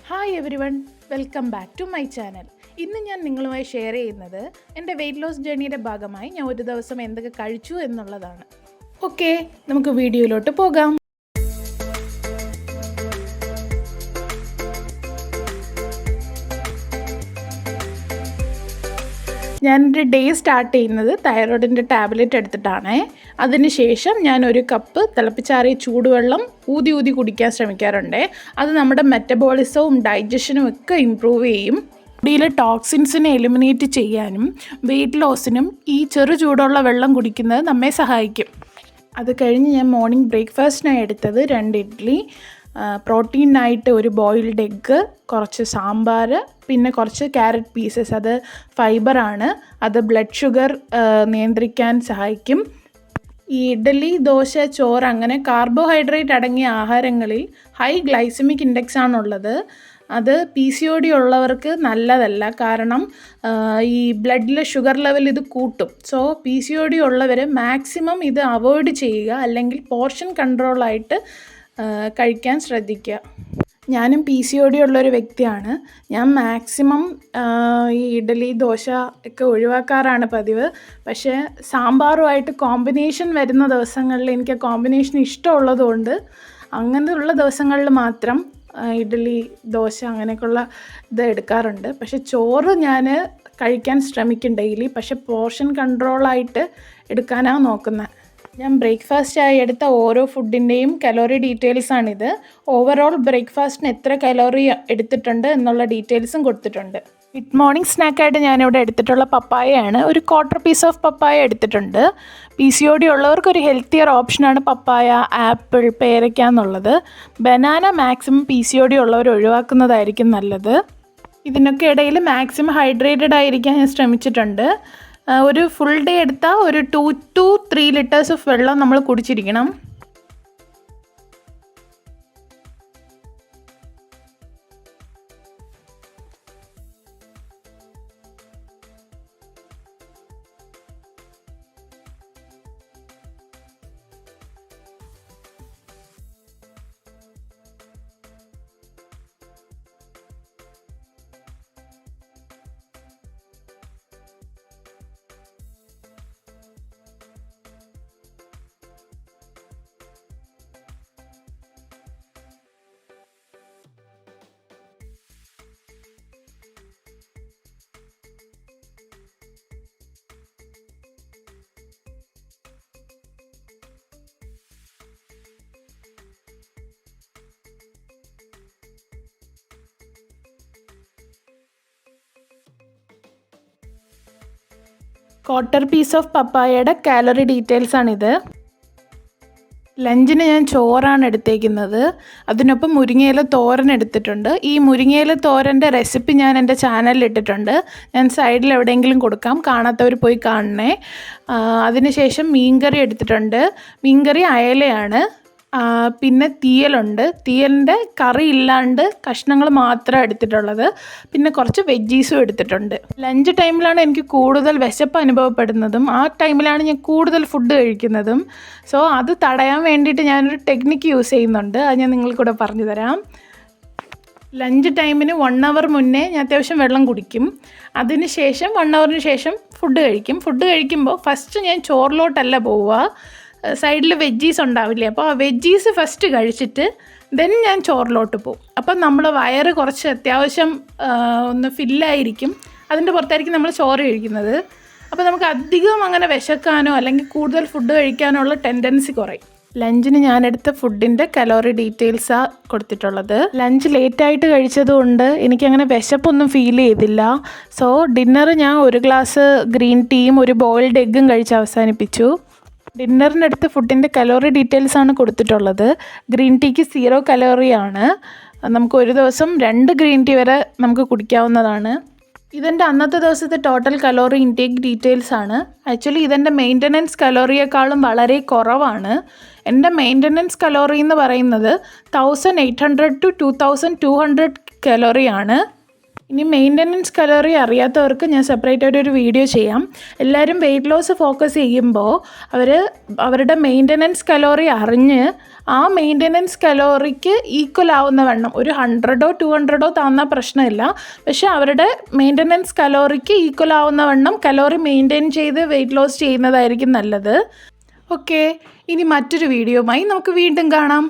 Hi everyone, welcome back to my channel. ഇന്ന് ഞാൻ നിങ്ങളുമായി ഷെയർ ചെയ്യുന്നത് എൻ്റെ വെയ്റ്റ് ലോസ് ജേർണിയുടെ ഭാഗമായി ഞാൻ ഒരു ദിവസം എന്തൊക്കെ കഴിച്ചു എന്നുള്ളതാണ്. ഓക്കെ, നമുക്ക് വീഡിയോയിലോട്ട് പോകാം. ഞാനെൻ്റെ ഡേ സ്റ്റാർട്ട് ചെയ്യുന്നത് തൈറോയിഡിൻ്റെ ടാബ്ലറ്റ് എടുത്തിട്ടാണ്. അതിനുശേഷം ഞാൻ ഒരു കപ്പ് തിളപ്പിച്ചാറിയ ചൂടുവെള്ളം ഊതി കുടിക്കാൻ ശ്രമിക്കാറുണ്ട്. അത് നമ്മുടെ മെറ്റബോളിസവും ഡൈജഷനും ഒക്കെ ഇമ്പ്രൂവ് ചെയ്യും. ബോഡിയിലെ ടോക്സിൻസിനെ എലിമിനേറ്റ് ചെയ്യാനും വെയ്റ്റ് ലോസിനും ഈ ചെറു ചൂടുള്ള വെള്ളം കുടിക്കുന്നത് നമ്മെ സഹായിക്കും. അത് കഴിഞ്ഞ് ഞാൻ മോർണിംഗ് ബ്രേക്ക്ഫാസ്റ്റിനായി എടുത്തത് 2 ഇഡ്ഡലി, പ്രോട്ടീനായിട്ട് ഒരു ബോയിൽഡ് എഗ്ഗ്, കുറച്ച് സാമ്പാർ, പിന്നെ കുറച്ച് ക്യാരറ്റ് പീസസ്. അത് ഫൈബറാണ്, അത് ബ്ലഡ് ഷുഗർ നിയന്ത്രിക്കാൻ സഹായിക്കും. ഈ ഇഡ്ഡലി, ദോശ, ചോറ് അങ്ങനെ കാർബോഹൈഡ്രേറ്റ് അടങ്ങിയ ആഹാരങ്ങളിൽ ഹൈ ഗ്ലൈസമിക് ഇൻഡെക്സ് ആണുള്ളത്. അത് PCOD ഉള്ളവർക്ക് നല്ലതല്ല, കാരണം ഈ ബ്ലഡിലെ ഷുഗർ ലെവൽ ഇത് കൂട്ടും. സോ PCOD ഉള്ളവർ മാക്സിമം ഇത് അവോയ്ഡ് ചെയ്യുക, അല്ലെങ്കിൽ പോർഷൻ കൺട്രോളായിട്ട് കഴിക്കാൻ ശ്രദ്ധിക്കുക. ഞാനും PCOD ഉള്ളൊരു വ്യക്തിയാണ്. ഞാൻ മാക്സിമം ഈ ഇഡ്ഡലി, ദോശ ഒക്കെ ഒഴിവാക്കാറാണ് പതിവ്. പക്ഷേ സാമ്പാറുമായിട്ട് കോമ്പിനേഷൻ വരുന്ന ദിവസങ്ങളിൽ എനിക്ക് കോമ്പിനേഷൻ ഇഷ്ടമുള്ളതുകൊണ്ട് അങ്ങനെയുള്ള ദിവസങ്ങളിൽ മാത്രം ഇഡ്ഡലി, ദോശ അങ്ങനെയൊക്കെയുള്ള ഇത് എടുക്കാറുണ്ട്. പക്ഷെ ചോറ് ഞാൻ കഴിക്കാൻ ശ്രമിക്കും ഡെയിലി, പക്ഷെ പോർഷൻ കൺട്രോളായിട്ട് എടുക്കാനാണ് നോക്കുന്നത്. ഞാൻ ബ്രേക്ക്ഫാസ്റ്റായി എടുത്ത ഓരോ ഫുഡിൻ്റെയും കലോറി ഡീറ്റെയിൽസാണിത്. ഓവറോൾ ബ്രേക്ക്ഫാസ്റ്റിന് എത്ര കലോറി എടുത്തിട്ടുണ്ട് എന്നുള്ള ഡീറ്റെയിൽസും കൊടുത്തിട്ടുണ്ട്. മിഡ് മോർണിംഗ് സ്നാക്കായിട്ട് ഞാനിവിടെ എടുത്തിട്ടുള്ള പപ്പായയാണ്. ഒരു 1/4 പീസ് ഓഫ് പപ്പായ എടുത്തിട്ടുണ്ട്. PCOD ഉള്ളവർക്കൊരു ഹെൽത്തിയർ ഓപ്ഷനാണ് പപ്പായ, ആപ്പിൾ, പേരയ്ക്ക എന്നുള്ളത്. ബനാന മാക്സിമം PCOD ഉള്ളവർ ഒഴിവാക്കുന്നതായിരിക്കും നല്ലത്. ഇതിനൊക്കെ ഇടയിൽ മാക്സിമം ഹൈഡ്രേറ്റഡ് ആയിരിക്കാൻ ഞാൻ ശ്രമിച്ചിട്ടുണ്ട്. ഒരു ഫുൾ ഡേ എടുത്താൽ ഒരു 2 to 3 ലിറ്റേഴ്സ് ഓഫ് വെള്ളം നമ്മൾ കുടിച്ചിരിക്കണം. ക്വാർട്ടർ പീസ് ഓഫ് പപ്പായയുടെ കാലറി ഡീറ്റെയിൽസാണിത്. ലഞ്ചിന് ഞാൻ ചോറാണ് എടുത്തേക്കുന്നത്. അതിനൊപ്പം മുരിങ്ങയില തോരൻ എടുത്തിട്ടുണ്ട്. ഈ മുരിങ്ങയില തോരൻ്റെ റെസിപ്പി ഞാൻ എൻ്റെ ചാനലിൽ ഇട്ടിട്ടുണ്ട്. ഞാൻ സൈഡിൽ എവിടെയെങ്കിലും കൊടുക്കാം, കാണാത്തവർ പോയി കാണണേ. അതിനുശേഷം മീൻകറി എടുത്തിട്ടുണ്ട്. മീൻകറി അയലയാണ്. പിന്നെ തീയലുണ്ട്. തീയലിൻ്റെ കറി ഇല്ലാണ്ട് കഷ്ണങ്ങൾ മാത്രം എടുത്തിട്ടുള്ളത്. പിന്നെ കുറച്ച് വെജീസും എടുത്തിട്ടുണ്ട്. ലഞ്ച് ടൈമിലാണ് എനിക്ക് കൂടുതൽ വിശപ്പ് അനുഭവപ്പെടുന്നതും ആ ടൈമിലാണ് ഞാൻ കൂടുതൽ ഫുഡ് കഴിക്കുന്നതും. സോ അത് തടയാൻ വേണ്ടിയിട്ട് ഞാനൊരു ടെക്നിക്ക് യൂസ് ചെയ്യുന്നുണ്ട്. അത് ഞാൻ നിങ്ങൾക്കൂടെ പറഞ്ഞു തരാം. ലഞ്ച് ടൈമിന് 1 hour മുന്നേ ഞാൻ അത്യാവശ്യം വെള്ളം കുടിക്കും. അതിന് ശേഷം 1 hourന് ശേഷം ഫുഡ് കഴിക്കും. ഫുഡ് കഴിക്കുമ്പോൾ ഫസ്റ്റ് ഞാൻ ചോറിലോട്ടല്ല പോവുക, സൈഡിൽ വെജീസ് ഉണ്ടാവില്ലേ, അപ്പോൾ ആ വെജീസ് ഫസ്റ്റ് കഴിച്ചിട്ട് ദെൻ ഞാൻ ചോറിലോട്ട് പോകും. അപ്പം നമ്മൾ വയറ് കുറച്ച് അത്യാവശ്യം ഒന്ന് ഫില്ലായിരിക്കും. അതിൻ്റെ പുറത്തായിരിക്കും നമ്മൾ ചോറ് കഴിക്കുന്നത്. അപ്പോൾ നമുക്ക് അധികം അങ്ങനെ വിശക്കാനോ അല്ലെങ്കിൽ കൂടുതൽ ഫുഡ് കഴിക്കാനോ ഉള്ള ടെൻഡൻസി കുറയും. ലഞ്ചിന് ഞാനെടുത്ത ഫുഡിൻ്റെ കലോറി ഡീറ്റെയിൽസാണ് കൊടുത്തിട്ടുള്ളത്. ലഞ്ച് ലേറ്റായിട്ട് കഴിച്ചതുകൊണ്ട് എനിക്കങ്ങനെ വിശപ്പൊന്നും ഫീൽ ചെയ്തില്ല. സോ ഡിന്നർ ഞാൻ 1 ഗ്ലാസ് ഗ്രീൻ ടീയും ഒരു ബോയിൽഡ് എഗ്ഗും കഴിച്ച് അവസാനിപ്പിച്ചു. ഡിന്നറിനടുത്ത് ഫുഡിൻ്റെ കലോറി ഡീറ്റെയിൽസാണ് കൊടുത്തിട്ടുള്ളത്. ഗ്രീൻ ടീക്ക് 0 കലോറിയാണ്. നമുക്ക് ഒരു ദിവസം 2 ഗ്രീൻ ടീ വരെ നമുക്ക് കുടിക്കാവുന്നതാണ്. ഇതെൻ്റെ അന്നത്തെ ദിവസത്തെ ടോട്ടൽ കലോറി ഇൻടേക്ക് ഡീറ്റെയിൽസാണ്. ആക്ച്വലി ഇതെൻ്റെ മെയിൻ്റനൻസ് കലോറിയേക്കാളും വളരെ കുറവാണ്. എൻ്റെ മെയിൻ്റനൻസ് കലോറി എന്ന് പറയുന്നത് 1800 to 2200 കലോറിയാണ്. ഇനി മെയിൻ്റനൻസ് കലോറി അറിയാത്തവർക്ക് ഞാൻ സെപ്പറേറ്റ് ആയിട്ട് ഒരു വീഡിയോ ചെയ്യാം. എല്ലാവരും വെയിറ്റ് ലോസ് ഫോക്കസ് ചെയ്യുമ്പോൾ അവരുടെ മെയിൻ്റനൻസ് കലോറി അറിഞ്ഞ് ആ മെയിൻ്റനൻസ് കലോറിക്ക് ഈക്വൽ ആവുന്ന വണ്ണം, ഒരു 100ഓ 200ഓ താന്ന പ്രശ്നമില്ല, പക്ഷെ അവരുടെ മെയിൻ്റനൻസ് കലോറിക്ക് ഈക്വൽ ആവുന്ന വണ്ണം കലോറി മെയിൻറ്റെയിൻ ചെയ്ത് വെയിറ്റ് ലോസ് ചെയ്യുന്നതായിരിക്കും നല്ലത്. ഓക്കെ, ഇനി മറ്റൊരു വീഡിയോയുമായി നമുക്ക് വീണ്ടും കാണാം.